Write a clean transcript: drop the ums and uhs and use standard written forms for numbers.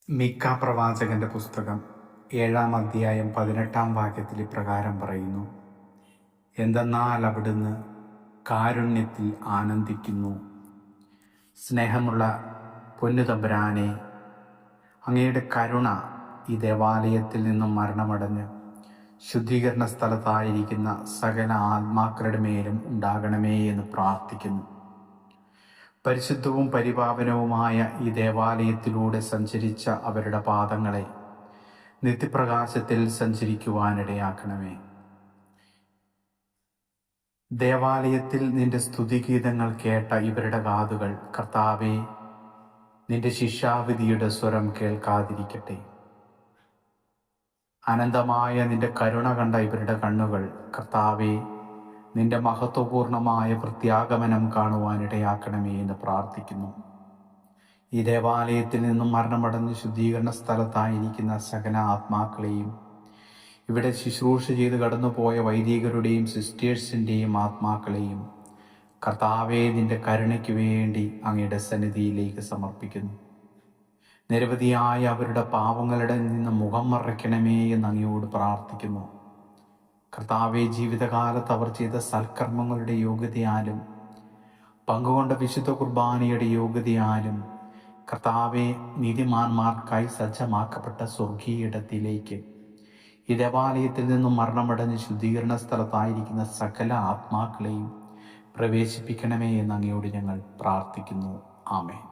മീഖാ പ്രവാചകന്റെ പുസ്തകം 7-ാം അധ്യായം 18-ാം വാക്യത്തിൽ ഇപ്രകാരം പറയുന്നു: എന്തെന്നാൽ അവിടുന്ന് കാരുണ്യത്തിൽ ആനന്ദിക്കുന്നു. സ്നേഹമുള്ള പൊന്നുതമ്പുരാനെ, അങ്ങയുടെ കരുണ ഈ ദേവാലയത്തിൽ നിന്നും മരണമടഞ്ഞ് ശുദ്ധീകരണ സ്ഥലത്തായിരിക്കുന്ന സകല ആത്മാക്കളുടെ മേലും ഉണ്ടാകണമേ എന്ന് പ്രാർത്ഥിക്കുന്നു. പരിശുദ്ധവും പരിപാവനവുമായ ഈ ദേവാലയത്തിലൂടെ സഞ്ചരിച്ച അവരുടെ പാദങ്ങളെ നിത്യപ്രകാശത്തിൽ സഞ്ചരിക്കുവാനിടയാക്കണമേ. ദേവാലയത്തിൽ നിന്റെ സ്തുതിഗീതങ്ങൾ കേട്ട ഇവരുടെ കാതുകൾ, കർത്താവേ, നിന്റെ ശിക്ഷാവിധിയുടെ സ്വരം കേൾക്കാതിരിക്കട്ടെ. അനന്തമായ നിന്റെ കരുണ കണ്ട ഇവരുടെ കണ്ണുകൾ, കർത്താവേ, നിന്റെ മഹത്വപൂർണമായ പ്രത്യാഗമനം കാണുവാനിടയാക്കണമേ എന്ന് പ്രാർത്ഥിക്കുന്നു. ഈ ദേവാലയത്തിൽ നിന്നും മരണമടഞ്ഞ് ശുദ്ധീകരണ സ്ഥലത്തായിരിക്കുന്ന സകല ആത്മാക്കളെയും, ഇവിടെ ശുശ്രൂഷ ചെയ്ത് കടന്നുപോയ വൈദികരുടെയും സിസ്റ്റേഴ്സിൻ്റെയും ആത്മാക്കളെയും കർത്താവേ, നിന്റെ കരുണയ്ക്ക് വേണ്ടി അങ്ങയുടെ സന്നിധിയിലേക്ക് സമർപ്പിക്കുന്നു. നിരവധിയായ അവരുടെ പാവങ്ങളുടെ നിന്ന് മുഖം മറയ്ക്കണമേ എന്ന് അങ്ങയോട് പ്രാർത്ഥിക്കുന്നു. കർത്താവെ, ജീവിതകാലത്ത് അവർ ചെയ്ത സൽക്കർമ്മങ്ങളുടെ യോഗ്യതയാലും പങ്കുകൊണ്ട വിശുദ്ധ കുർബാനയുടെ യോഗ്യതയാലും കർത്താവെ, നീതിമാന്മാർക്കായി സജ്ജമാക്കപ്പെട്ട സ്വർഗീയ ഇടത്തിലേക്ക് ഈ ദേവാലയത്തിൽ നിന്നും മരണമടഞ്ഞ് ശുദ്ധീകരണ സ്ഥലത്തായിരിക്കുന്ന സകല ആത്മാക്കളെയും പ്രവേശിപ്പിക്കണമേ എന്ന് അങ്ങയോട് ഞങ്ങൾ പ്രാർത്ഥിക്കുന്നു. ആമേൻ.